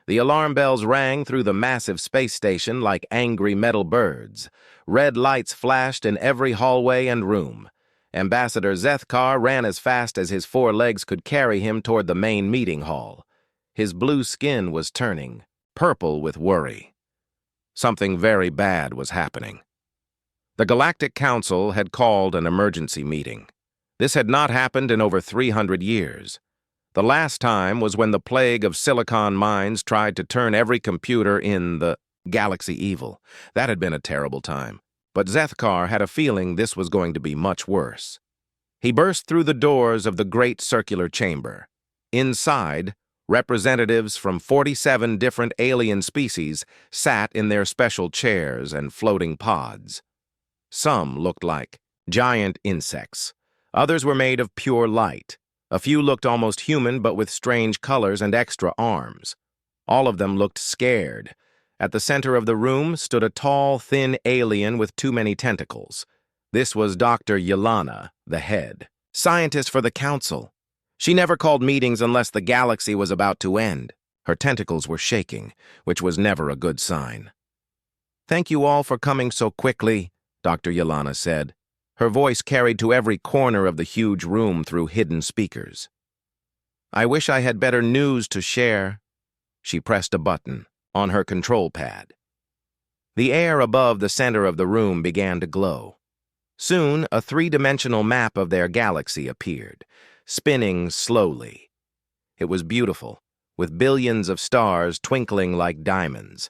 The alarm bells rang through the massive space station like angry metal birds. Red lights flashed in every hallway and room. Ambassador Zethkar ran as fast as his 4 legs could carry him toward the main meeting hall. His blue skin was turning purple with worry. Something very bad was happening. The Galactic Council had called an emergency meeting. This had not happened in over 300 years. The last time was when the plague of silicon mines tried to turn every computer in the galaxy evil. That had been a terrible time. But Zethkar had a feeling this was going to be much worse. He burst through the doors of the great circular chamber. Inside, representatives from 47 different alien species sat in their special chairs and floating pods. Some looked like giant insects. Others were made of pure light. A few looked almost human, but with strange colors and extra arms. All of them looked scared. At the center of the room stood a tall, thin alien with too many tentacles. This was Dr. Yelana, the head, scientist for the council. She never called meetings unless the galaxy was about to end. Her tentacles were shaking, which was never a good sign. "Thank you all for coming so quickly," Dr. Yelana said. Her voice carried to every corner of the huge room through hidden speakers. "I wish I had better news to share." She pressed a button on her control pad. The air above the center of the room began to glow. Soon, a 3-dimensional map of their galaxy appeared, spinning slowly. It was beautiful, with billions of stars twinkling like diamonds.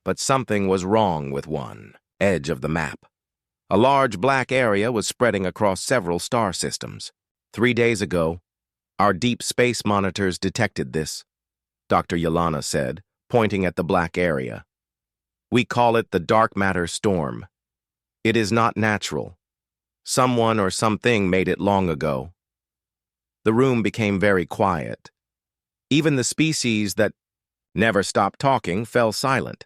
But something was wrong with one edge of the map. A large black area was spreading across several star systems. 3 days ago, our deep space monitors detected this, Dr. Yelana said, pointing at the black area. "We call it the dark matter storm. It is not natural. Someone or something made it long ago." The room became very quiet. Even the species that never stopped talking fell silent.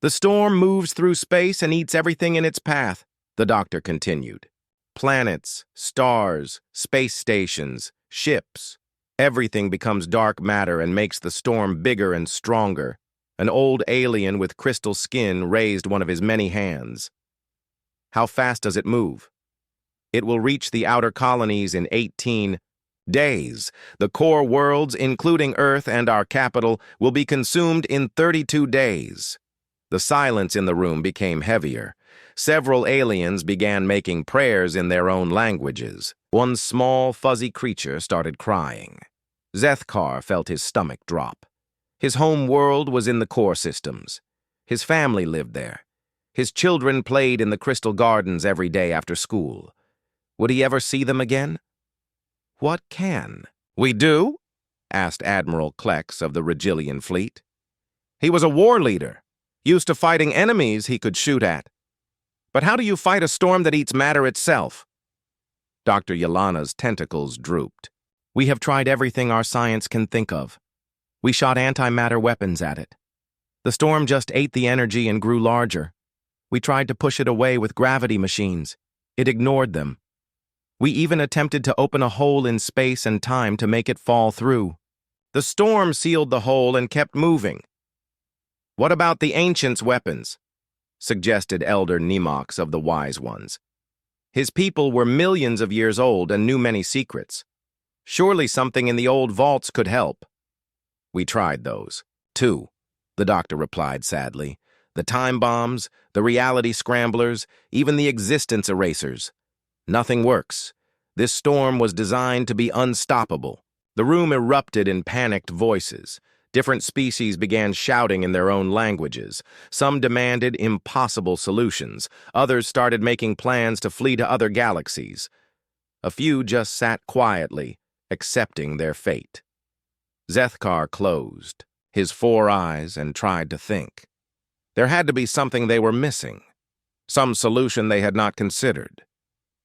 "The storm moves through space and eats everything in its path," the doctor continued. "Planets, stars, space stations, ships. Everything becomes dark matter and makes the storm bigger and stronger." An old alien with crystal skin raised one of his many hands. "How fast does it move?" "It will reach the outer colonies in 18 days. The core worlds, including Earth and our capital, will be consumed in 32 days. The silence in the room became heavier. Several aliens began making prayers in their own languages. One small, fuzzy creature started crying. Zethkar felt his stomach drop. His home world was in the core systems. His family lived there. His children played in the crystal gardens every day after school. Would he ever see them again? "What can we do?" asked Admiral Klex of the Regillian fleet. He was a war leader, used to fighting enemies he could shoot at. "But how do you fight a storm that eats matter itself?" Dr. Yelana's tentacles drooped. "We have tried everything our science can think of. We shot antimatter weapons at it. The storm just ate the energy and grew larger. We tried to push it away with gravity machines. It ignored them. We even attempted to open a hole in space and time to make it fall through. The storm sealed the hole and kept moving." "What about the ancients' weapons?" suggested Elder Nemox of the Wise Ones. "His people were millions of years old and knew many secrets. Surely something in the old vaults could help." "We tried those, too," the doctor replied sadly. "The time bombs, the reality scramblers, even the existence erasers. Nothing works. This storm was designed to be unstoppable." The room erupted in panicked voices. Different species began shouting in their own languages. Some demanded impossible solutions. Others started making plans to flee to other galaxies. A few just sat quietly, accepting their fate. Zethkar closed his 4 eyes and tried to think. There had to be something they were missing, some solution they had not considered.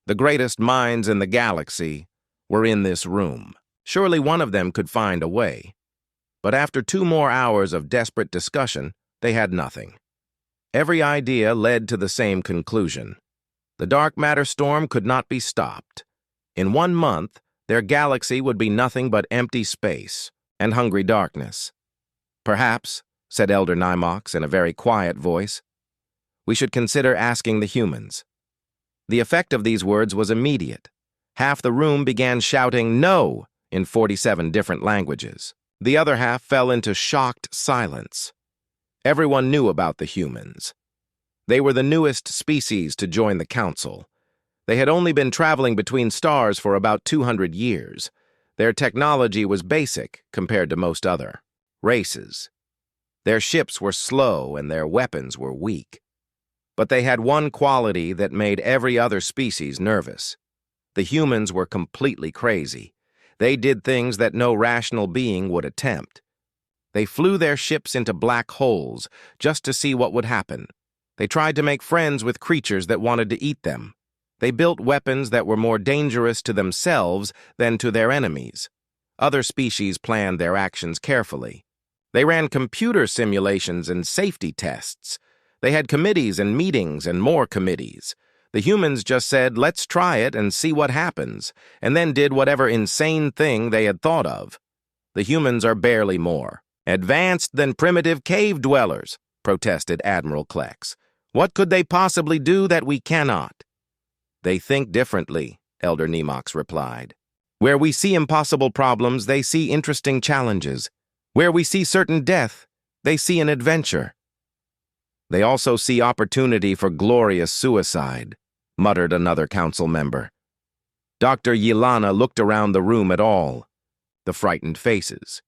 The greatest minds in the galaxy were in this room. Surely one of them could find a way. But after 2 more hours of desperate discussion, they had nothing. Every idea led to the same conclusion. The dark matter storm could not be stopped. In 1 month, their galaxy would be nothing but empty space and hungry darkness. "Perhaps," said Elder Nymox in a very quiet voice, "we should consider asking the humans." The effect of these words was immediate. Half the room began shouting "No" in 47 different languages. The other half fell into shocked silence. Everyone knew about the humans. They were the newest species to join the council. They had only been traveling between stars for about 200 years. Their technology was basic compared to most other races. Their ships were slow and their weapons were weak. But they had one quality that made every other species nervous. The humans were completely crazy. They did things that no rational being would attempt. They flew their ships into black holes just to see what would happen. They tried to make friends with creatures that wanted to eat them. They built weapons that were more dangerous to themselves than to their enemies. Other species planned their actions carefully. They ran computer simulations and safety tests. They had committees and meetings and more committees. The humans just said, "Let's try it and see what happens," and then did whatever insane thing they had thought of. The humans are barely more advanced than primitive cave dwellers, protested Admiral Klex. What could they possibly do that we cannot? They think differently, Elder Nymox replied. Where we see impossible problems, they see interesting challenges. Where we see certain death, they see an adventure. They also see opportunity for glorious suicide, muttered another council member. Dr. Yelana looked around the room at all, the frightened faces.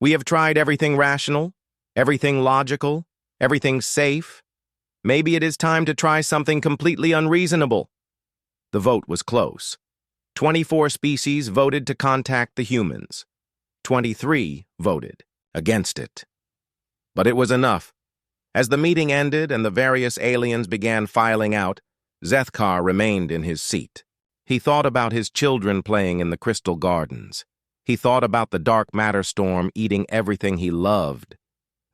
We have tried everything rational, everything logical, everything safe. Maybe it is time to try something completely unreasonable. The vote was close. 24 species voted to contact the humans. 23 voted against it. But it was enough. As the meeting ended and the various aliens began filing out, Zethkar remained in his seat. He thought about his children playing in the crystal gardens. He thought about the dark matter storm eating everything he loved.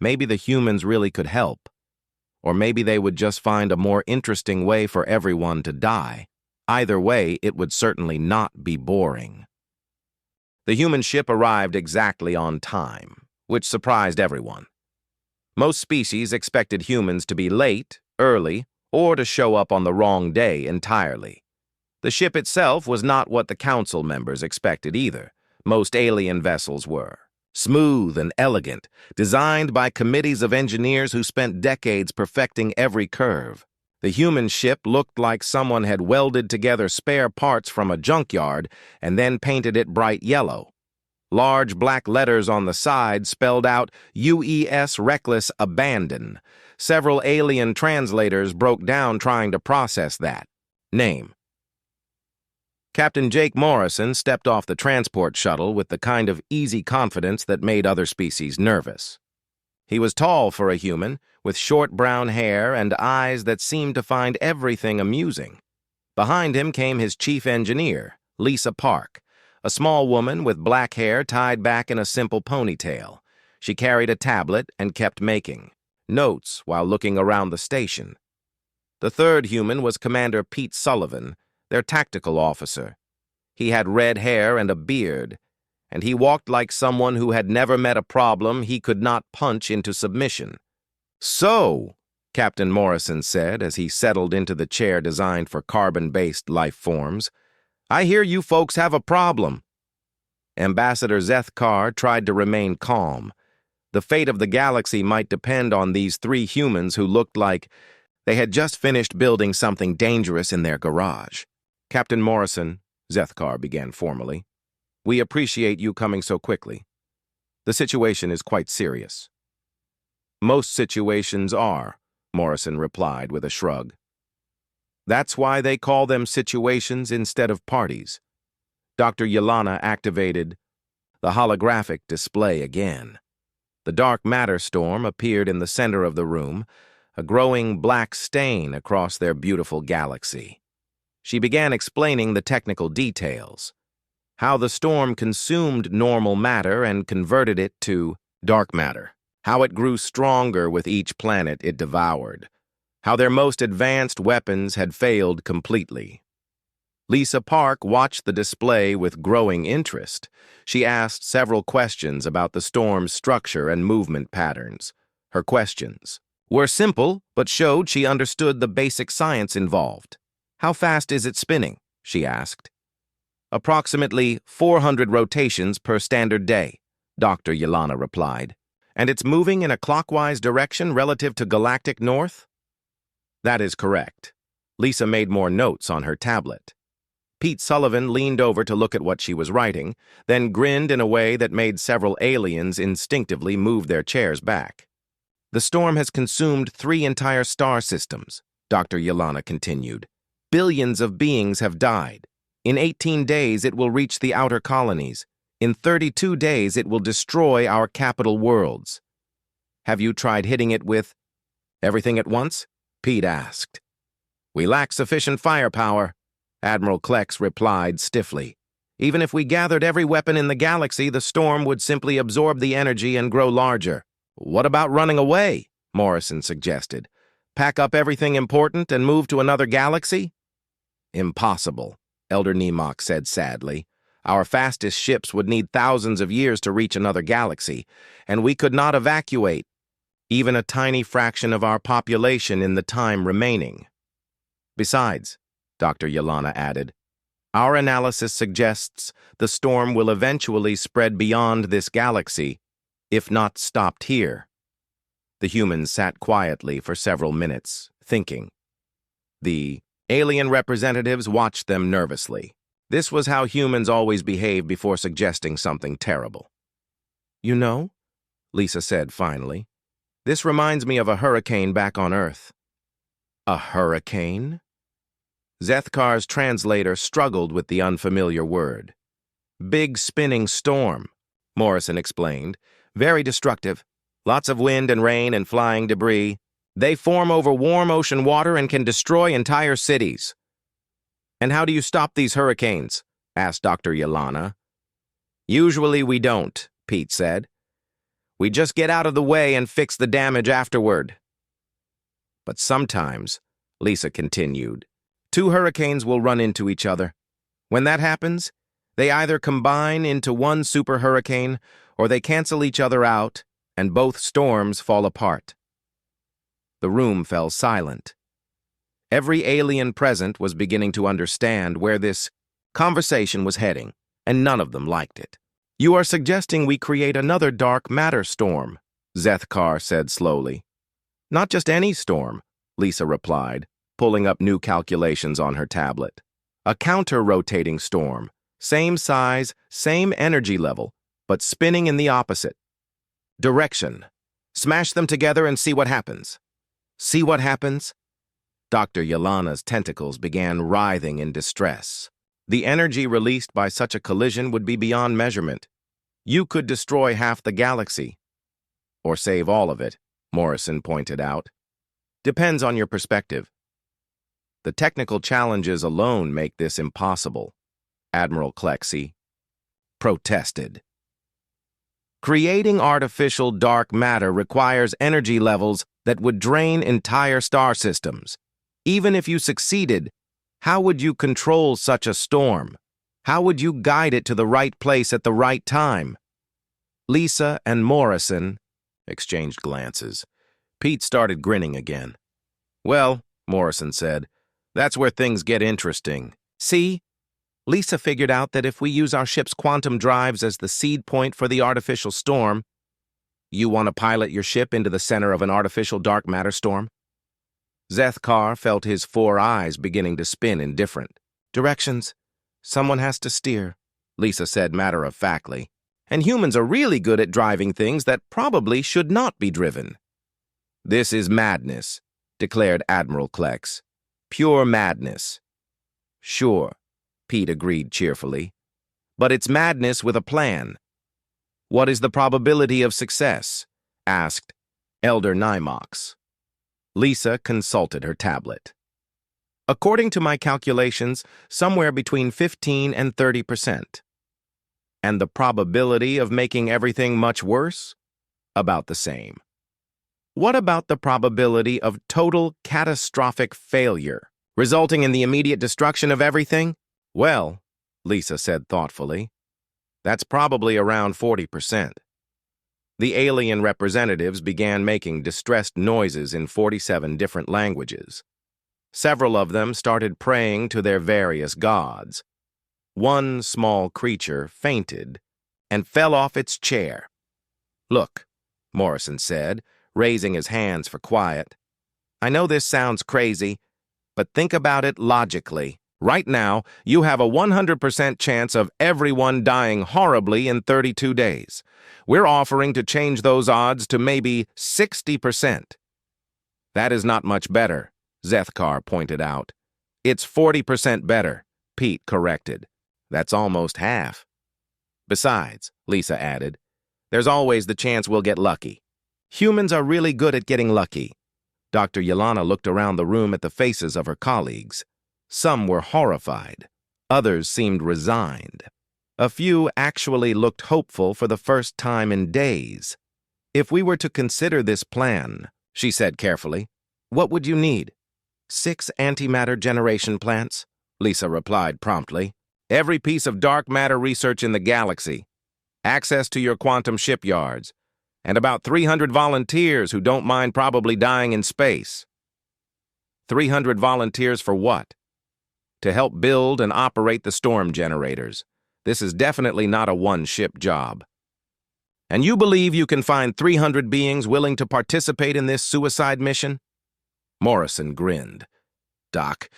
Maybe the humans really could help. Or maybe they would just find a more interesting way for everyone to die. Either way, it would certainly not be boring. The human ship arrived exactly on time, which surprised everyone. Most species expected humans to be late, early, or to show up on the wrong day entirely. The ship itself was not what the council members expected either. Most alien vessels were. Smooth and elegant, designed by committees of engineers who spent decades perfecting every curve. The human ship looked like someone had welded together spare parts from a junkyard and then painted it bright yellow. Large black letters on the side spelled out UES Reckless Abandon. Several alien translators broke down trying to process that. Name. Captain Jake Morrison stepped off the transport shuttle with the kind of easy confidence that made other species nervous. He was tall for a human, with short brown hair and eyes that seemed to find everything amusing. Behind him came his chief engineer, Lisa Park, a small woman with black hair tied back in a simple ponytail. She carried a tablet and kept making notes while looking around the station. The third human was Commander Pete Sullivan, their tactical officer. He had red hair and a beard, and he walked like someone who had never met a problem he could not punch into submission. "So," Captain Morrison said as he settled into the chair designed for carbon-based life forms, "I hear you folks have a problem." Ambassador Zethkar tried to remain calm. The fate of the galaxy might depend on these three humans who looked like they had just finished building something dangerous in their garage. "Captain Morrison," Zethkar began formally, "we appreciate you coming so quickly. The situation is quite serious." "Most situations are," Morrison replied with a shrug. "That's why they call them situations instead of parties." Dr. Yelana activated the holographic display again. The dark matter storm appeared in the center of the room, a growing black stain across their beautiful galaxy. She began explaining the technical details, how the storm consumed normal matter and converted it to dark matter, how it grew stronger with each planet it devoured, how their most advanced weapons had failed completely. Lisa Park watched the display with growing interest. She asked several questions about the storm's structure and movement patterns. Her questions were simple, but showed she understood the basic science involved. "How fast is it spinning?" she asked. "Approximately 400 rotations per standard day," Dr. Yelana replied. "And it's moving in a clockwise direction relative to galactic north?" "That is correct." Lisa made more notes on her tablet. Pete Sullivan leaned over to look at what she was writing, then grinned in a way that made several aliens instinctively move their chairs back. "The storm has consumed 3 entire star systems," Dr. Yelana continued. "Billions of beings have died. In 18 days, it will reach the outer colonies. In 32 days, it will destroy our capital worlds." "Have you tried hitting it with everything at once?" Pete asked. "We lack sufficient firepower," Admiral Klex replied stiffly. "Even if we gathered every weapon in the galaxy, the storm would simply absorb the energy and grow larger." "What about running away?" Morrison suggested. "Pack up everything important and move to another galaxy?" "Impossible," Elder Nemok said sadly. "Our fastest ships would need thousands of years to reach another galaxy, and we could not evacuate even a tiny fraction of our population in the time remaining. Besides," Dr. Yelana added, "our analysis suggests the storm will eventually spread beyond this galaxy, if not stopped here." The humans sat quietly for several minutes, thinking. The alien representatives watched them nervously. This was how humans always behave before suggesting something terrible. "You know," Lisa said finally, "this reminds me of a hurricane back on Earth." "A hurricane?" Zethkar's translator struggled with the unfamiliar word. "Big spinning storm," Morrison explained. "Very destructive. Lots of wind and rain and flying debris. They form over warm ocean water and can destroy entire cities." "And how do you stop these hurricanes?" asked Dr. Yelana. "Usually we don't," Pete said. "We just get out of the way and fix the damage afterward." "But sometimes," Lisa continued, "2 hurricanes will run into each other. When that happens, they either combine into one super hurricane or they cancel each other out and both storms fall apart." The room fell silent. Every alien present was beginning to understand where this conversation was heading, and none of them liked it. "You are suggesting we create another dark matter storm," Zethkar said slowly. "Not just any storm," Lisa replied, pulling up new calculations on her tablet. "A counter-rotating storm, same size, same energy level, but spinning in the opposite direction. Smash them together and see what happens." "See what happens?" Dr. Yelana's tentacles began writhing in distress. "The energy released by such a collision would be beyond measurement. You could destroy half the galaxy. Or save all of it," Morrison pointed out. "Depends on your perspective. The technical challenges alone make this impossible," Admiral Klexy protested. "Creating artificial dark matter requires energy levels that would drain entire star systems. Even if you succeeded, how would you control such a storm? How would you guide it to the right place at the right time?" Lisa and Morrison exchanged glances. Pete started grinning again. "Well," Morrison said, "that's where things get interesting. See? Lisa figured out that if we use our ship's quantum drives as the seed point for the artificial storm." "You want to pilot your ship into the center of an artificial dark matter storm?" Zethkar felt his 4 eyes beginning to spin in different directions. "Someone has to steer," Lisa said matter-of-factly. "And humans are really good at driving things that probably should not be driven." "This is madness," declared Admiral Klex. "Pure madness." "Sure," Pete agreed cheerfully. "But it's madness with a plan." "What is the probability of success?" asked Elder Nymox. Lisa consulted her tablet. "According to my calculations, somewhere between 15 and 30%. And the probability of making everything much worse? About the same." "What about the probability of total catastrophic failure, resulting in the immediate destruction of everything?" Well, Lisa said thoughtfully, that's probably around 40%. The alien representatives began making distressed noises in 47 different languages. Several of them started praying to their various gods. One small creature fainted and fell off its chair. "Look," Morrison said, raising his hands for quiet. "I know this sounds crazy, but think about it logically. Right now, you have a 100% chance of everyone dying horribly in 32 days. We're offering to change those odds to maybe 60%. That is not much better, Zethkar pointed out. It's 40% better, Pete corrected. That's almost half. Besides, Lisa added, there's always the chance we'll get lucky. Humans are really good at getting lucky. Dr. Yelena looked around the room at the faces of her colleagues. Some were horrified. Others seemed resigned. A few actually looked hopeful for the first time in days. If we were to consider this plan, she said carefully, what would you need? 6 antimatter generation plants? Lisa replied promptly. Every piece of dark matter research in the galaxy. Access to your quantum shipyards. And about 300 volunteers who don't mind probably dying in space. 300 volunteers for what? To help build and operate the storm generators. This is definitely not a one-ship job. And you believe you can find 300 beings willing to participate in this suicide mission? Morrison grinned. Doc,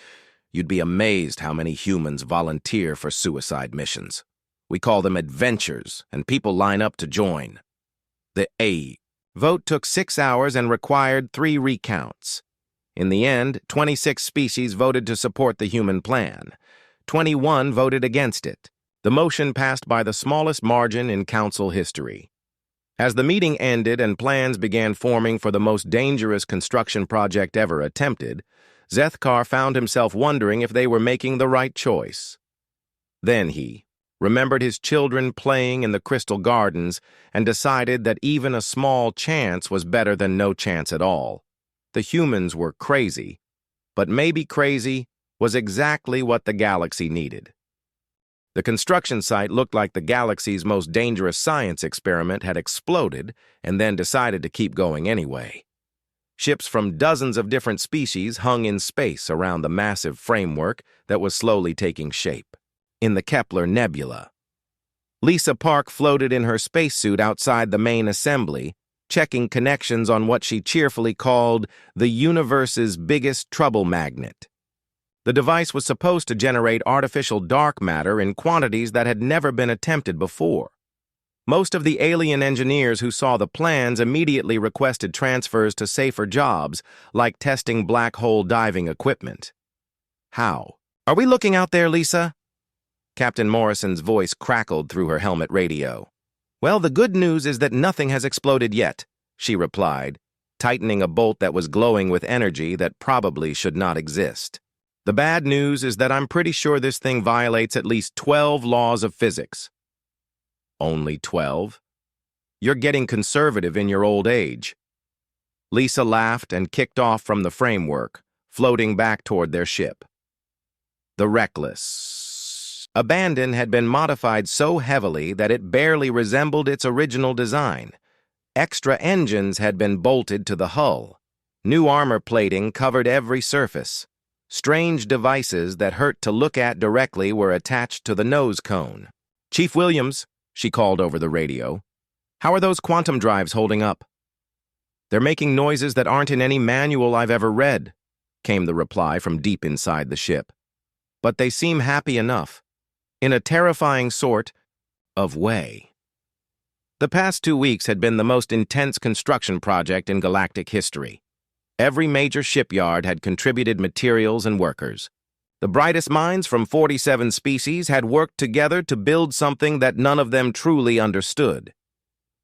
you'd be amazed how many humans volunteer for suicide missions. We call them adventures, and people line up to join. The A vote took 6 hours and required 3 recounts. In the end, 26 species voted to support the human plan. 21 voted against it. The motion passed by the smallest margin in council history. As the meeting ended and plans began forming for the most dangerous construction project ever attempted, Zethkar found himself wondering if they were making the right choice. Then he remembered his children playing in the Crystal Gardens and decided that even a small chance was better than no chance at all. The humans were crazy, but maybe crazy was exactly what the galaxy needed. The construction site looked like the galaxy's most dangerous science experiment had exploded and then decided to keep going anyway. Ships from dozens of different species hung in space around the massive framework that was slowly taking shape. In the Kepler Nebula. Lisa Park floated in her spacesuit outside the main assembly, checking connections on what she cheerfully called the universe's biggest trouble magnet. The device was supposed to generate artificial dark matter in quantities that had never been attempted before. Most of the alien engineers who saw the plans immediately requested transfers to safer jobs, like testing black hole diving equipment. How? Are we looking out there, Lisa? Captain Morrison's voice crackled through her helmet radio. Well, the good news is that nothing has exploded yet, she replied, tightening a bolt that was glowing with energy that probably should not exist. The bad news is that I'm pretty sure this thing violates at least 12 laws of physics. Only 12? You're getting conservative in your old age. Lisa laughed and kicked off from the framework, floating back toward their ship. The Reckless. Abandon had been modified so heavily that it barely resembled its original design. Extra engines had been bolted to the hull. New armor plating covered every surface. Strange devices that hurt to look at directly were attached to the nose cone. Chief Williams, she called over the radio, how are those quantum drives holding up? They're making noises that aren't in any manual I've ever read, came the reply from deep inside the ship. But they seem happy enough, in a terrifying sort of way. The past 2 weeks had been the most intense construction project in galactic history. Every major shipyard had contributed materials and workers. The brightest minds from 47 species had worked together to build something that none of them truly understood.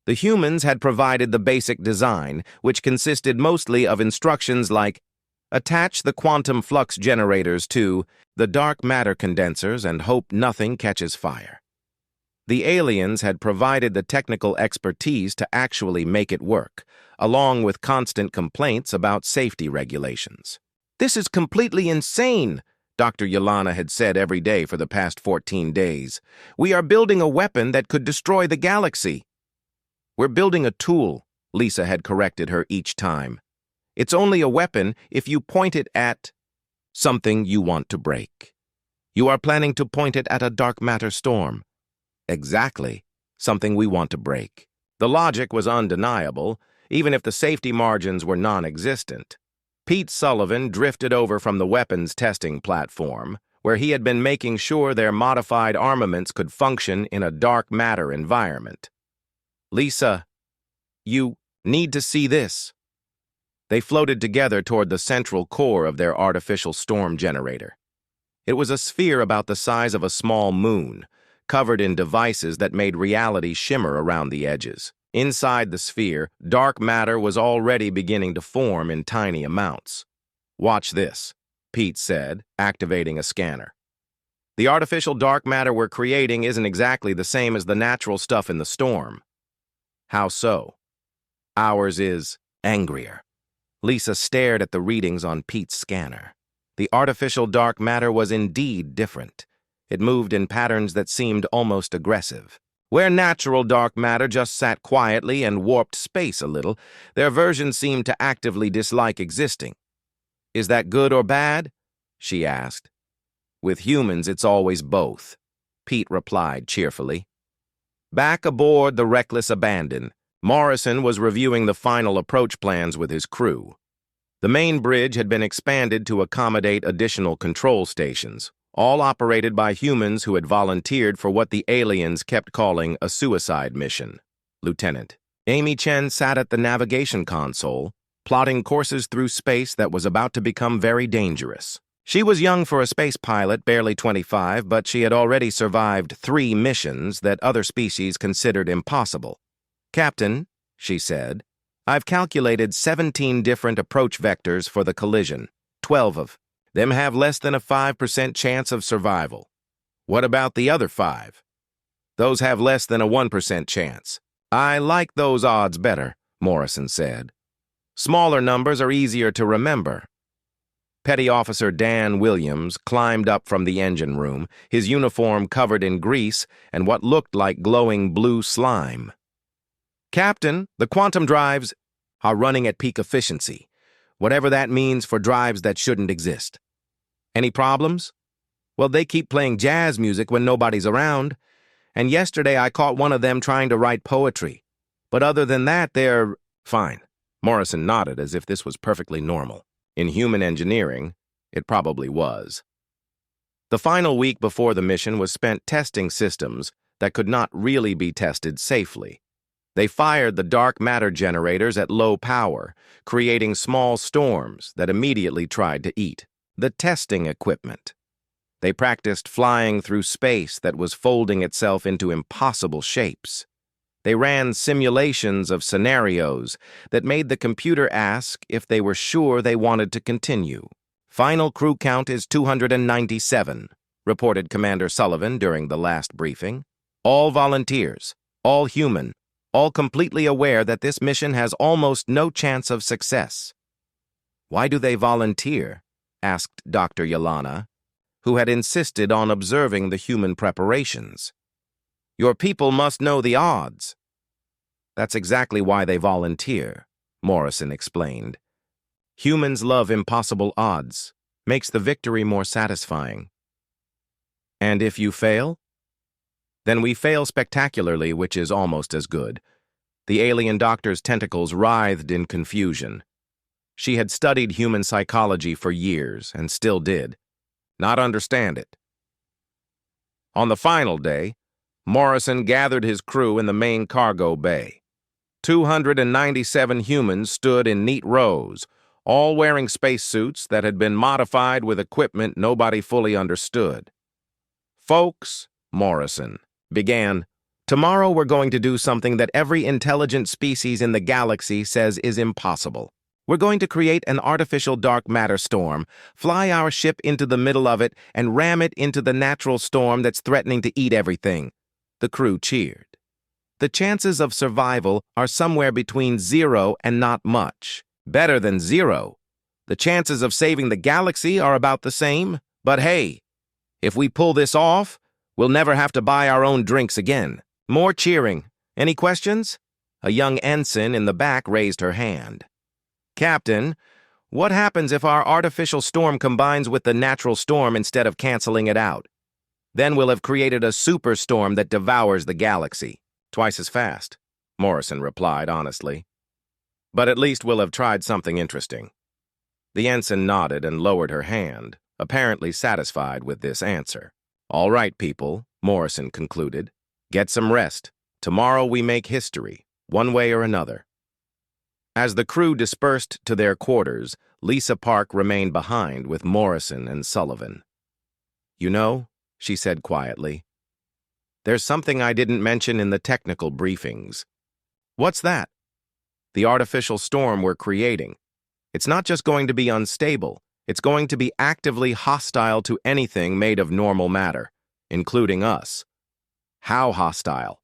The humans had provided the basic design, which consisted mostly of instructions like, attach the quantum flux generators to the dark matter condensers and hope nothing catches fire. The aliens had provided the technical expertise to actually make it work, along with constant complaints about safety regulations. This is completely insane, Dr. Yelena had said every day for the past 14 days. "We are building a weapon that could destroy the galaxy." "We're building a tool," Lisa had corrected her each time. "It's only a weapon if you point it at something you want to break." "You are planning to point it at a dark matter storm." "Exactly. Something we want to break." The logic was undeniable, even if the safety margins were non-existent. Pete Sullivan drifted over from the weapons testing platform, where he had been making sure their modified armaments could function in a dark matter environment. "Lisa, you need to see this." They floated together toward the central core of their artificial storm generator. It was a sphere about the size of a small moon, covered in devices that made reality shimmer around the edges. Inside the sphere, dark matter was already beginning to form in tiny amounts. "Watch this," Pete said, activating a scanner. "The artificial dark matter we're creating isn't exactly the same as the natural stuff in the storm." "How so?" "Ours is angrier." Lisa stared at the readings on Pete's scanner. The artificial dark matter was indeed different. It moved in patterns that seemed almost aggressive. Where natural dark matter just sat quietly and warped space a little, their version seemed to actively dislike existing. "Is that good or bad?" she asked. "With humans, it's always both," Pete replied cheerfully. Back aboard the reckless Abandon, Morrison was reviewing the final approach plans with his crew. The main bridge had been expanded to accommodate additional control stations, all operated by humans who had volunteered for what the aliens kept calling a suicide mission. Lieutenant Amy Chen sat at the navigation console, plotting courses through space that was about to become very dangerous. She was young for a space pilot, barely 25, but she had already survived 3 missions that other species considered impossible. "Captain," she said, "I've calculated 17 different approach vectors for the collision. 12 of them have less than a 5% chance of survival." "What about the other 5? "Those have less than a 1% chance." "I like those odds better," Morrison said. "Smaller numbers are easier to remember." Petty Officer Dan Williams climbed up from the engine room, his uniform covered in grease and what looked like glowing blue slime. "Captain, the quantum drives are running at peak efficiency, whatever that means for drives that shouldn't exist." "Any problems?" "Well, they keep playing jazz music when nobody's around, and yesterday I caught one of them trying to write poetry. But other than that, they're fine." Morrison nodded as if this was perfectly normal. In human engineering, it probably was. The final week before the mission was spent testing systems that could not really be tested safely. They fired the dark matter generators at low power, creating small storms that immediately tried to eat the testing equipment. They practiced flying through space that was folding itself into impossible shapes. They ran simulations of scenarios that made the computer ask if they were sure they wanted to continue. "Final crew count is 297, reported Commander Sullivan during the last briefing. "All volunteers, all human, all completely aware that this mission has almost no chance of success." "Why do they volunteer?" asked Dr. Yelena, who had insisted on observing the human preparations. "Your people must know the odds." "That's exactly why they volunteer," Morrison explained. "Humans love impossible odds. Makes the victory more satisfying." "And if you fail?" "Then we fail spectacularly, which is almost as good." The alien doctor's tentacles writhed in confusion. She had studied human psychology for years and still did not understand it. On the final day, Morrison gathered his crew in the main cargo bay. 297 humans stood in neat rows, all wearing spacesuits that had been modified with equipment nobody fully understood. "Folks," Morrison began, "tomorrow we're going to do something that every intelligent species in the galaxy says is impossible. We're going to create an artificial dark matter storm, fly our ship into the middle of it, and ram it into the natural storm that's threatening to eat everything." The crew cheered. "The chances of survival are somewhere between 0 and not much. Better than 0. The chances of saving the galaxy are about the same. But hey, if we pull this off, we'll never have to buy our own drinks again. More cheering. Any questions? A young ensign in the back raised her hand. Captain, what happens if our artificial storm combines with the natural storm instead of canceling it out? Then we'll have created a superstorm that devours the galaxy. Twice as fast, Morrison replied honestly. But at least we'll have tried something interesting. The ensign nodded and lowered her hand, apparently satisfied with this answer. All right, people, Morrison concluded. Get some rest. Tomorrow we make history, one way or another. As the crew dispersed to their quarters, Lisa Park remained behind with Morrison and Sullivan. You know, she said quietly, there's something I didn't mention in the technical briefings. What's that? The artificial storm we're creating. It's not just going to be unstable, it's going to be actively hostile to anything made of normal matter, including us. How hostile?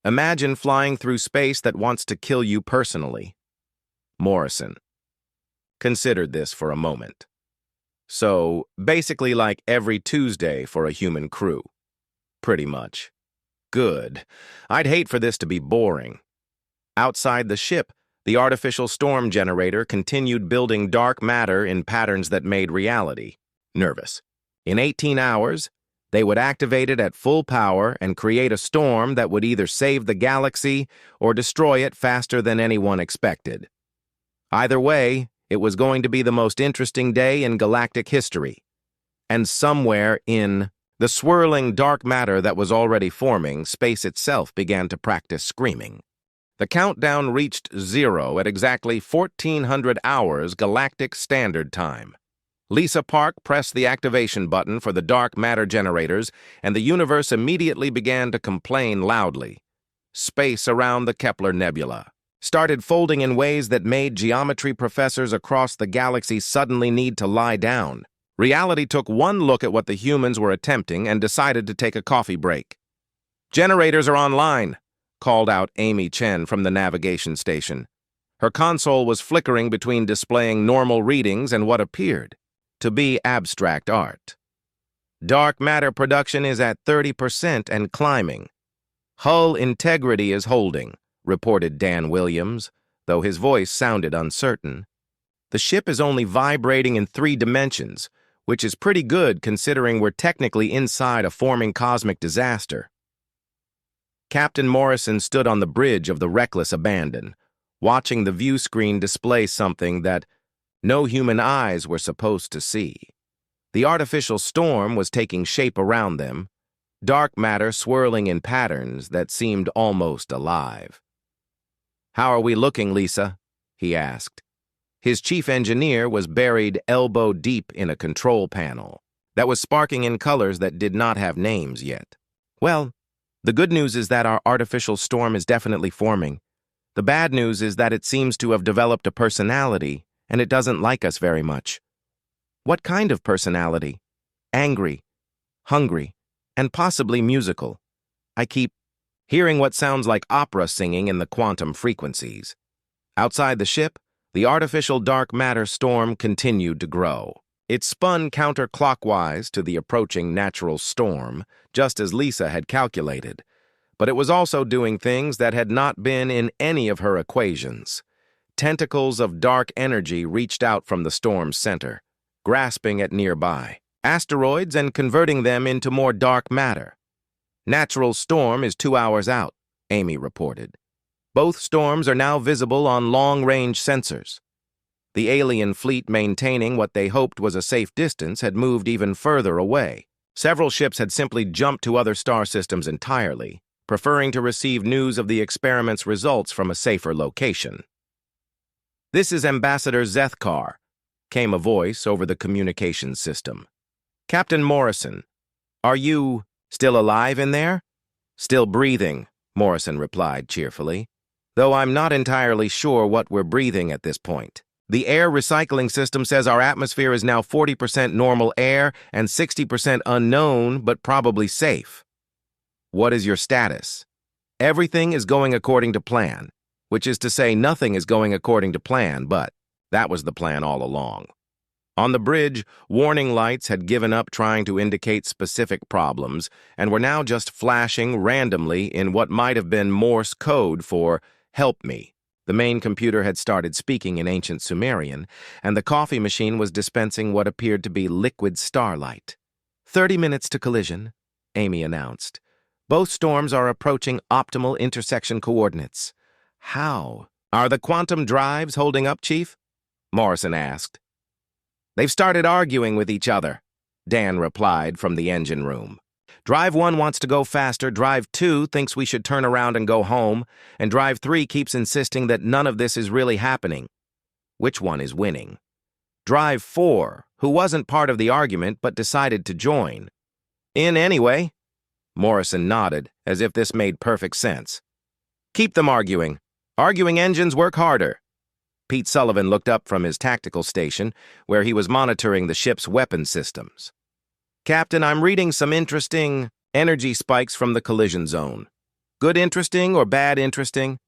Imagine flying through space that wants to kill you personally. Morrison considered this for a moment. So, basically like every Tuesday for a human crew. Pretty much. Good. I'd hate for this to be boring. Outside the ship, the artificial storm generator continued building dark matter in patterns that made reality. Nervous. In 18 hours, they would activate it at full power and create a storm that would either save the galaxy or destroy it faster than anyone expected. Either way, it was going to be the most interesting day in galactic history. And somewhere in the swirling dark matter that was already forming, space itself began to practice screaming. The countdown reached 0 at exactly 1400 hours Galactic Standard Time. Lisa Park pressed the activation button for the dark matter generators, and the universe immediately began to complain loudly. Space around the Kepler Nebula started folding in ways that made geometry professors across the galaxy suddenly need to lie down. Reality took one look at what the humans were attempting and decided to take a coffee break. Generators are online, called out Amy Chen from the navigation station. Her console was flickering between displaying normal readings and what appeared to be abstract art. Dark matter production is at 30% and climbing. Hull integrity is holding, reported Dan Williams, though his voice sounded uncertain. The ship is only vibrating in 3 dimensions, which is pretty good considering we're technically inside a forming cosmic disaster. Captain Morrison stood on the bridge of the reckless abandon, watching the view screen display something that no human eyes were supposed to see. The artificial storm was taking shape around them, dark matter swirling in patterns that seemed almost alive. "How are we looking, Lisa?" he asked. His chief engineer was buried elbow-deep in a control panel that was sparking in colors that did not have names yet. "Well, the good news is that our artificial storm is definitely forming. The bad news is that it seems to have developed a personality, and it doesn't like us very much." "What kind of personality?" "Angry, hungry, and possibly musical. I keep hearing what sounds like opera singing in the quantum frequencies." Outside the ship, the artificial dark matter storm continued to grow. It spun counterclockwise to the approaching natural storm, just as Lisa had calculated. But it was also doing things that had not been in any of her equations. Tentacles of dark energy reached out from the storm's center, grasping at nearby asteroids and converting them into more dark matter. "Natural storm is 2 hours out," Amy reported. "Both storms are now visible on long-range sensors." The alien fleet maintaining what they hoped was a safe distance had moved even further away. Several ships had simply jumped to other star systems entirely, preferring to receive news of the experiment's results from a safer location. "This is Ambassador Zethkar," came a voice over the communications system. "Captain Morrison, are you still alive in there?" "Still breathing," Morrison replied cheerfully, "though I'm not entirely sure what we're breathing at this point. The air recycling system says our atmosphere is now 40% normal air and 60% unknown, but probably safe." "What is your status?" "Everything is going according to plan," which is to say nothing is going according to plan, but that was the plan all along. On the bridge, warning lights had given up trying to indicate specific problems and were now just flashing randomly in what might have been Morse code for "help me." The main computer had started speaking in ancient Sumerian, and the coffee machine was dispensing what appeared to be liquid starlight. 30 minutes to collision, Amy announced. Both storms are approaching optimal intersection coordinates. How? Are the quantum drives holding up, Chief? Morrison asked. They've started arguing with each other, Dan replied from the engine room. Drive 1 wants to go faster, Drive 2 thinks we should turn around and go home, and Drive 3 keeps insisting that none of this is really happening. Which one is winning? Drive 4, who wasn't part of the argument but decided to join. In anyway. Morrison nodded, as if this made perfect sense. Keep them arguing. Arguing engines work harder. Pete Sullivan looked up from his tactical station, where he was monitoring the ship's weapon systems. Captain, I'm reading some interesting energy spikes from the collision zone. Good interesting or bad interesting?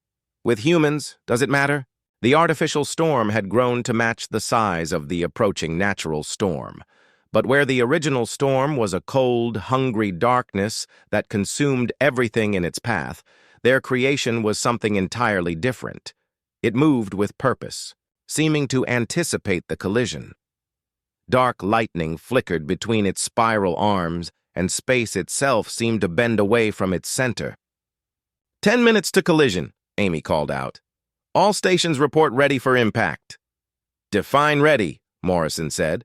With humans, does it matter? The artificial storm had grown to match the size of the approaching natural storm. But where the original storm was a cold, hungry darkness that consumed everything in its path, their creation was something entirely different. It moved with purpose, seeming to anticipate the collision. Dark lightning flickered between its spiral arms, and space itself seemed to bend away from its center. 10 minutes to collision, Amy called out. All stations report ready for impact. Define ready, Morrison said,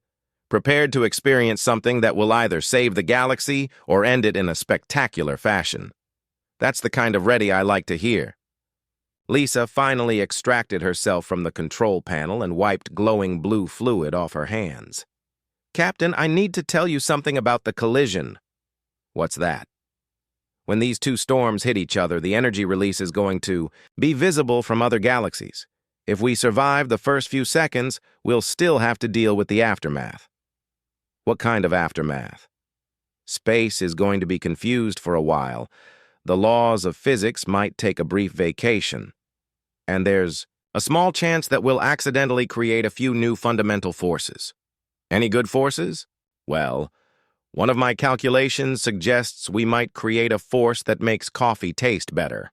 prepared to experience something that will either save the galaxy or end it in a spectacular fashion. That's the kind of ready I like to hear. Lisa finally extracted herself from the control panel and wiped glowing blue fluid off her hands. Captain, I need to tell you something about the collision. What's that? When these two storms hit each other, the energy release is going to be visible from other galaxies. If we survive the first few seconds, we'll still have to deal with the aftermath. What kind of aftermath? Space is going to be confused for a while. The laws of physics might take a brief vacation. And there's a small chance that we'll accidentally create a few new fundamental forces. Any good forces? Well, one of my calculations suggests we might create a force that makes coffee taste better.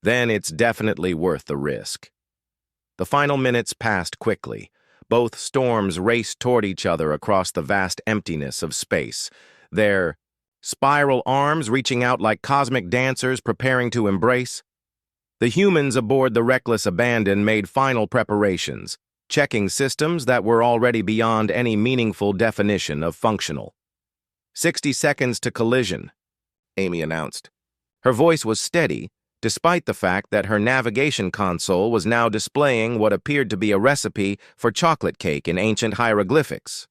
Then it's definitely worth the risk. The final minutes passed quickly. Both storms raced toward each other across the vast emptiness of space, their spiral arms reaching out like cosmic dancers preparing to embrace. The humans aboard the reckless abandon made final preparations, checking systems that were already beyond any meaningful definition of functional. 60 seconds to collision, Amy announced. Her voice was steady, despite the fact that her navigation console was now displaying what appeared to be a recipe for chocolate cake in ancient hieroglyphics.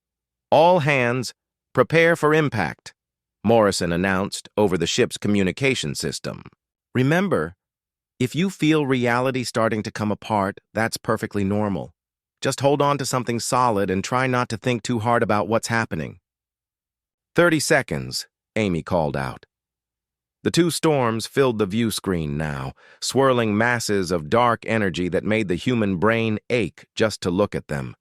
All hands, prepare for impact, Morrison announced over the ship's communication system. Remember, if you feel reality starting to come apart, that's perfectly normal. Just hold on to something solid and try not to think too hard about what's happening. 30 seconds, Amy called out. The two storms filled the view screen now, swirling masses of dark energy that made the human brain ache just to look at them.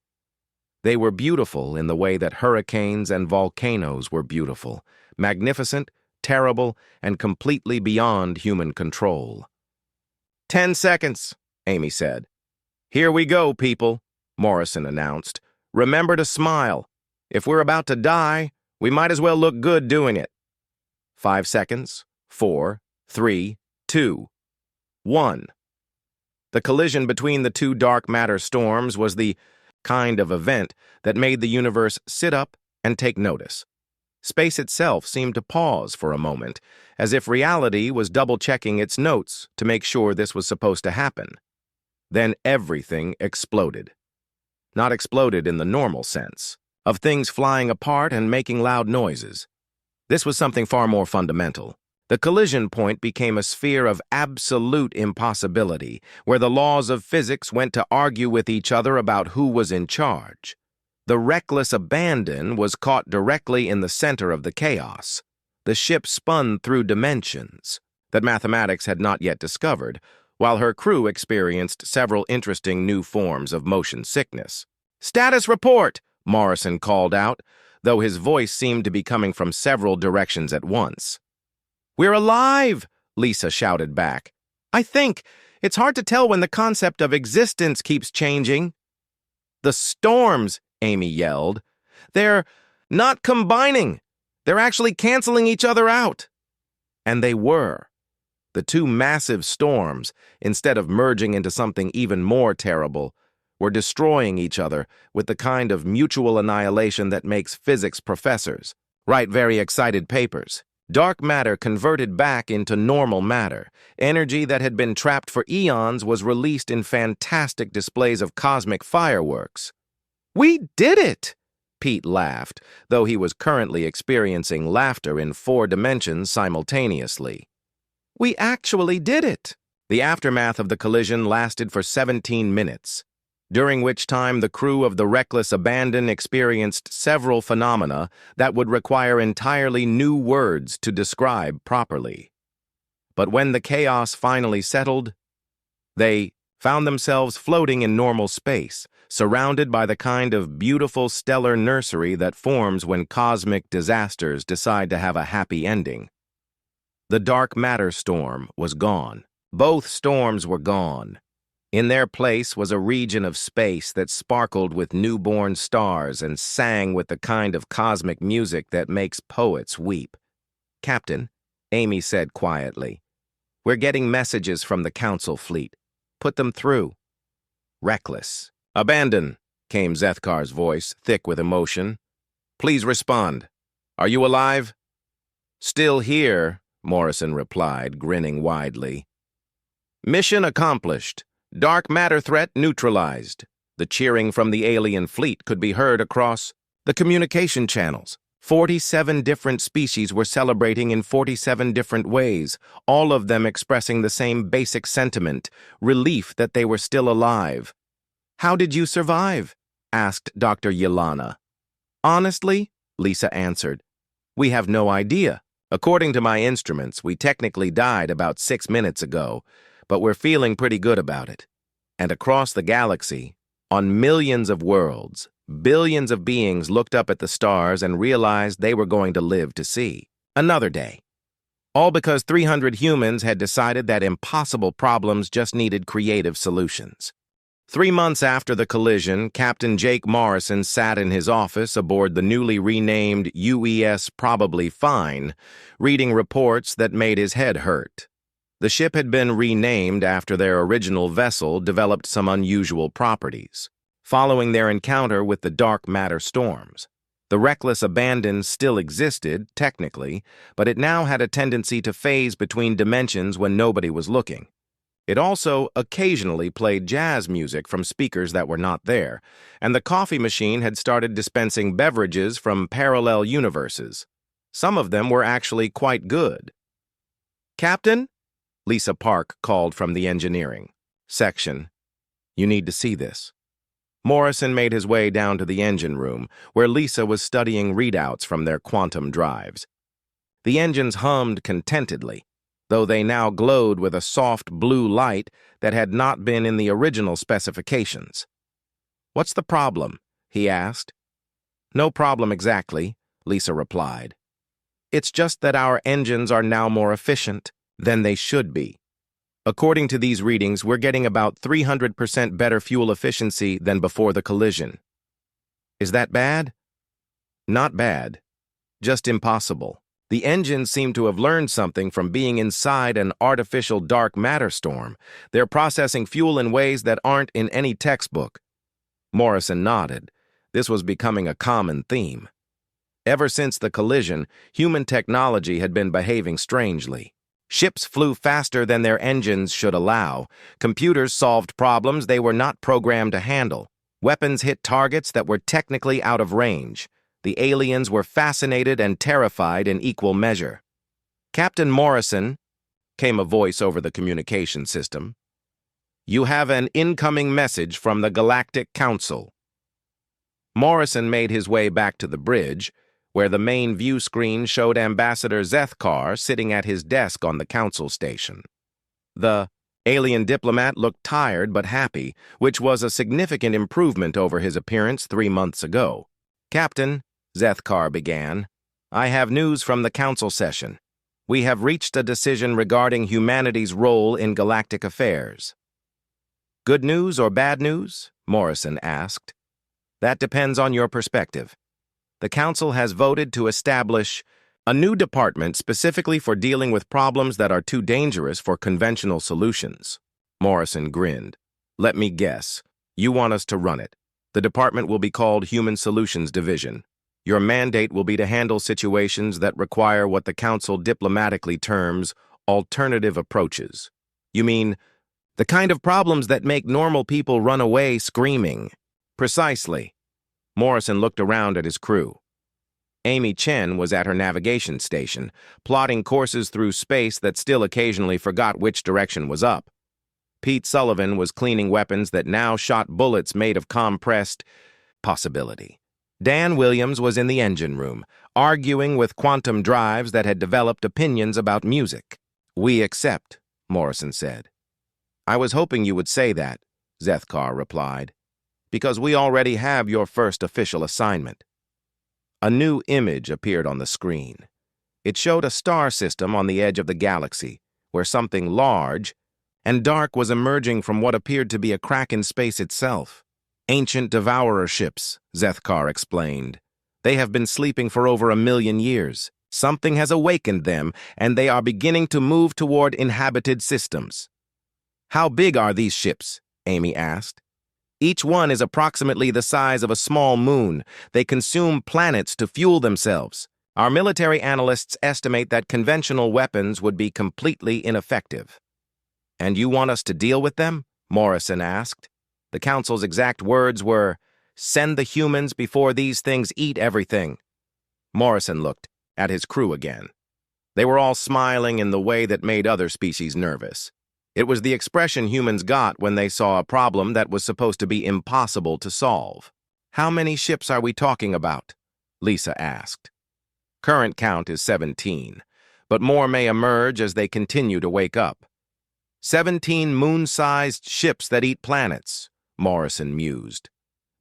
They were beautiful in the way that hurricanes and volcanoes were beautiful, magnificent, terrible, and completely beyond human control. 10 seconds, Amy said. Here we go, people, Morrison announced. Remember to smile. If we're about to die, we might as well look good doing it. 5 seconds. 4, 3, 2, 1. The collision between the two dark matter storms was the kind of event that made the universe sit up and take notice. Space itself seemed to pause for a moment, as if reality was double-checking its notes to make sure this was supposed to happen. Then everything exploded. Not exploded in the normal sense, of things flying apart and making loud noises. This was something far more fundamental. The collision point became a sphere of absolute impossibility, where the laws of physics went to argue with each other about who was in charge. The reckless abandon was caught directly in the center of the chaos. The ship spun through dimensions that mathematics had not yet discovered, while her crew experienced several interesting new forms of motion sickness. "Status report!" Morrison called out, though his voice seemed to be coming from several directions at once. "We're alive!" Lisa shouted back. "I think. It's hard to tell when the concept of existence keeps changing." "The storms," Amy yelled. "They're not combining. They're actually canceling each other out." And they were. The two massive storms, instead of merging into something even more terrible, were destroying each other with the kind of mutual annihilation that makes physics professors write very excited papers. Dark matter converted back into normal matter. Energy that had been trapped for eons was released in fantastic displays of cosmic fireworks. "We did it!" Pete laughed, though he was currently experiencing laughter in 4 dimensions simultaneously. "We actually did it!" The aftermath of the collision lasted for 17 minutes, during which time the crew of the reckless Abandon experienced several phenomena that would require entirely new words to describe properly. But when the chaos finally settled, they found themselves floating in normal space, surrounded by the kind of beautiful stellar nursery that forms when cosmic disasters decide to have a happy ending. The dark matter storm was gone. Both storms were gone. In their place was a region of space that sparkled with newborn stars and sang with the kind of cosmic music that makes poets weep. "Captain," Amy said quietly, "we're getting messages from the Council fleet. Put them through." "Reckless." "Abandon," came Zethkar's voice, thick with emotion. "Please respond. Are you alive?" "Still here," Morrison replied, grinning widely. "Mission accomplished. Dark matter threat neutralized." The cheering from the alien fleet could be heard across the communication channels. 47 different species were celebrating in 47 different ways, all of them expressing the same basic sentiment, relief that they were still alive. "How did you survive?" asked Dr. Yelana. "Honestly," Lisa answered, "we have no idea. According to my instruments, we technically died about 6 minutes ago, but we're feeling pretty good about it." And across the galaxy, on millions of worlds, billions of beings looked up at the stars and realized they were going to live to see another day. All because 300 humans had decided that impossible problems just needed creative solutions. 3 months after the collision, Captain Jake Morrison sat in his office aboard the newly renamed UES Probably Fine, reading reports that made his head hurt. The ship had been renamed after their original vessel developed some unusual properties, following their encounter with the dark matter storms. The reckless Abandon still existed, technically, but it now had a tendency to phase between dimensions when nobody was looking. It also occasionally played jazz music from speakers that were not there, and the coffee machine had started dispensing beverages from parallel universes. Some of them were actually quite good. "Captain?" Lisa Park called from the engineering section. "You need to see this." Morrison made his way down to the engine room, where Lisa was studying readouts from their quantum drives. The engines hummed contentedly, though they now glowed with a soft blue light that had not been in the original specifications. "What's the problem?" he asked. "No problem exactly," Lisa replied. "It's just that our engines are now more efficient than they should be. According to these readings, we're getting about 300% better fuel efficiency than before the collision." "Is that bad?" "Not bad. Just impossible. The engines seem to have learned something from being inside an artificial dark matter storm. They're processing fuel in ways that aren't in any textbook." Morrison nodded. This was becoming a common theme. Ever since the collision, human technology had been behaving strangely. Ships flew faster than their engines should allow. Computers solved problems they were not programmed to handle. Weapons hit targets that were technically out of range. The aliens were fascinated and terrified in equal measure. "Captain Morrison," came a voice over the communication system, "you have an incoming message from the Galactic Council." Morrison made his way back to the bridge, where the main view screen showed Ambassador Zethkar sitting at his desk on the council station. The alien diplomat looked tired but happy, which was a significant improvement over his appearance 3 months ago. Captain, Zethkar began, I have news from the council session. We have reached a decision regarding humanity's role in galactic affairs. Good news or bad news? Morrison asked. That depends on your perspective. The council has voted to establish a new department specifically for dealing with problems that are too dangerous for conventional solutions. Morrison grinned. Let me guess. You want us to run it. The department will be called Human Solutions Division. Your mandate will be to handle situations that require what the council diplomatically terms alternative approaches. You mean the kind of problems that make normal people run away screaming? Precisely. Morrison looked around at his crew. Amy Chen was at her navigation station, plotting courses through space that still occasionally forgot which direction was up. Pete Sullivan was cleaning weapons that now shot bullets made of compressed possibility. Dan Williams was in the engine room, arguing with quantum drives that had developed opinions about music. We accept, Morrison said. I was hoping you would say that, Zethkar replied, because we already have your first official assignment. A new image appeared on the screen. It showed a star system on the edge of the galaxy, where something large and dark was emerging from what appeared to be a crack in space itself. Ancient devourer ships, Zethkar explained. They have been sleeping for over 1,000,000 years. Something has awakened them, and they are beginning to move toward inhabited systems. How big are these ships? Amy asked. Each one is approximately the size of a small moon. They consume planets to fuel themselves. Our military analysts estimate that conventional weapons would be completely ineffective. And you want us to deal with them? Morrison asked. The council's exact words were, send the humans before these things eat everything. Morrison looked at his crew again. They were all smiling in the way that made other species nervous. It was the expression humans got when they saw a problem that was supposed to be impossible to solve. How many ships are we talking about? Lisa asked. Current count is 17, but more may emerge as they continue to wake up. 17 moon-sized ships that eat planets, Morrison mused.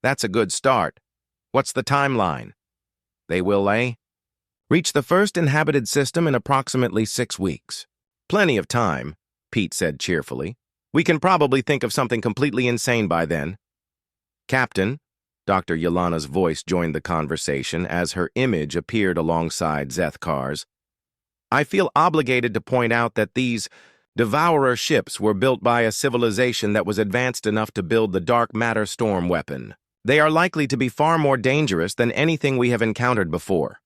That's a good start. What's the timeline? They will, reach the first inhabited system in approximately 6 weeks. Plenty of time, Pete said cheerfully. We can probably think of something completely insane by then. Captain, Dr. Yelana's voice joined the conversation as her image appeared alongside Zethkar's. I feel obligated to point out that these Devourer ships were built by a civilization that was advanced enough to build the dark matter storm weapon. They are likely to be far more dangerous than anything we have encountered before.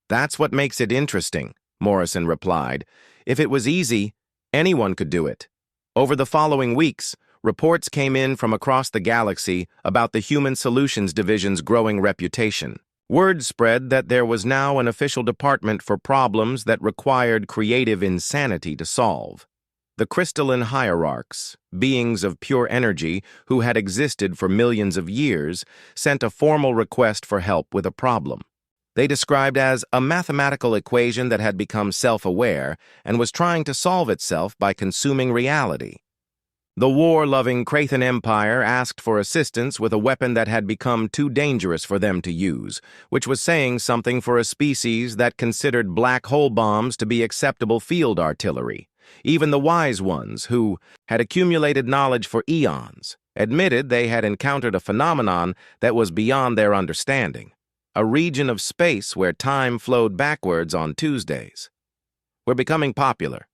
That's what makes it interesting, Morrison replied. If it was easy, anyone could do it. Over the following weeks, reports came in from across the galaxy about the Human Solutions Division's growing reputation. Word spread that there was now an official department for problems that required creative insanity to solve. The crystalline hierarchs, beings of pure energy who had existed for millions of years, sent a formal request for help with a problem. They described as a mathematical equation that had become self-aware and was trying to solve itself by consuming reality. The war-loving Krathan Empire asked for assistance with a weapon that had become too dangerous for them to use, which was saying something for a species that considered black hole bombs to be acceptable field artillery. Even the wise ones, who had accumulated knowledge for eons, admitted they had encountered a phenomenon that was beyond their understanding, a region of space where time flowed backwards on Tuesdays. We're becoming popular,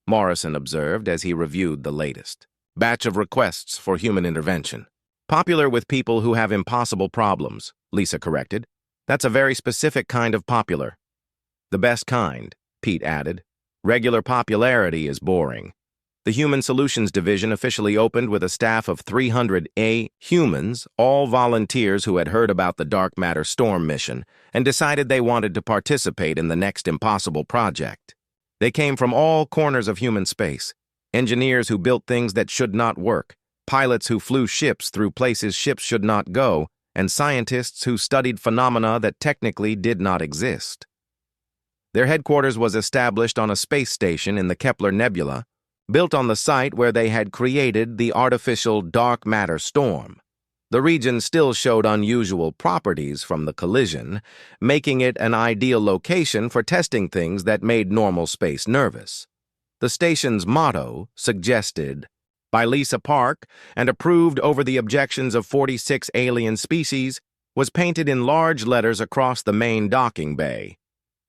Morrison observed as he reviewed the latest batch of requests for human intervention. Popular with people who have impossible problems, Lisa corrected. That's a very specific kind of popular. The best kind, Pete added. Regular popularity is boring. The Human Solutions Division officially opened with a staff of 300 humans, all volunteers who had heard about the Dark Matter Storm mission, and decided they wanted to participate in the next impossible project. They came from all corners of human space. Engineers who built things that should not work, pilots who flew ships through places ships should not go, and scientists who studied phenomena that technically did not exist. Their headquarters was established on a space station in the Kepler Nebula, built on the site where they had created the artificial dark matter storm. The region still showed unusual properties from the collision, making it an ideal location for testing things that made normal space nervous. The station's motto suggested, by Lisa Park and approved over the objections of 46 alien species, was painted in large letters across the main docking bay.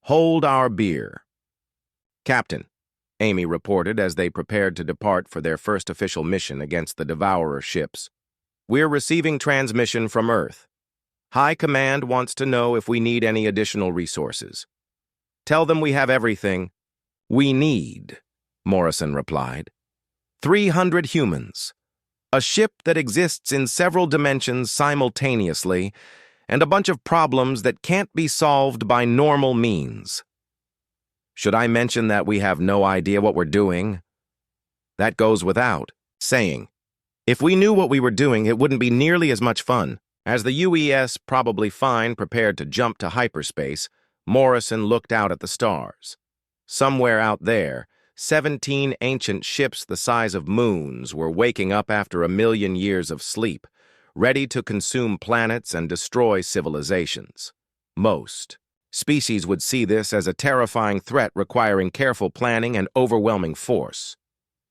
Hold our beer. Captain, Amy reported as they prepared to depart for their first official mission against the Devourer ships. We're receiving transmission from Earth. High Command wants to know if we need any additional resources. Tell them we have everything we need, Morrison replied. 300 humans, a ship that exists in several dimensions simultaneously, and a bunch of problems that can't be solved by normal means. Should I mention that we have no idea what we're doing? That goes without saying. If we knew what we were doing, it wouldn't be nearly as much fun. As the UES, probably fine, prepared to jump to hyperspace, Morrison looked out at the stars. Somewhere out there, 17 ancient ships the size of moons were waking up after 1,000,000 years of sleep, ready to consume planets and destroy civilizations. Most species would see this as a terrifying threat requiring careful planning and overwhelming force.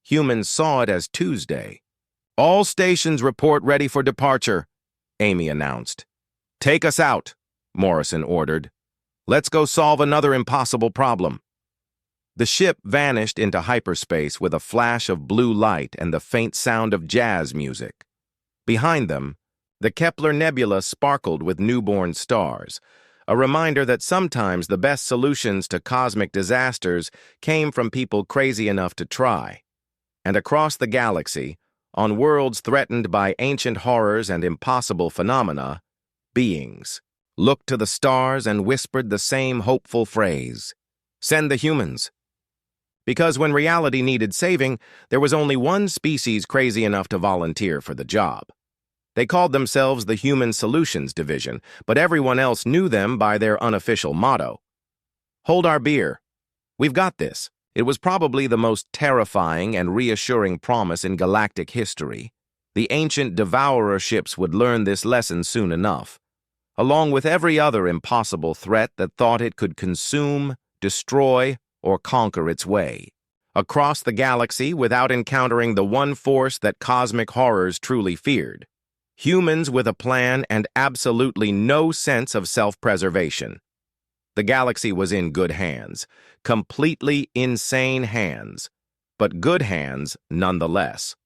Humans saw it as Tuesday. All stations report ready for departure, Amy announced. Take us out, Morrison ordered. Let's go solve another impossible problem. The ship vanished into hyperspace with a flash of blue light and the faint sound of jazz music. Behind them, the Kepler Nebula sparkled with newborn stars, a reminder that sometimes the best solutions to cosmic disasters came from people crazy enough to try. And across the galaxy, on worlds threatened by ancient horrors and impossible phenomena, beings looked to the stars and whispered the same hopeful phrase, "Send the humans." Because when reality needed saving, there was only one species crazy enough to volunteer for the job. They called themselves the Human Solutions Division, but everyone else knew them by their unofficial motto. Hold our beer. We've got this. It was probably the most terrifying and reassuring promise in galactic history. The ancient Devourer ships would learn this lesson soon enough, along with every other impossible threat that thought it could consume, destroy, or conquer its way across the galaxy without encountering the one force that cosmic horrors truly feared. Humans with a plan and absolutely no sense of self-preservation. The galaxy was in good hands, completely insane hands, but good hands nonetheless.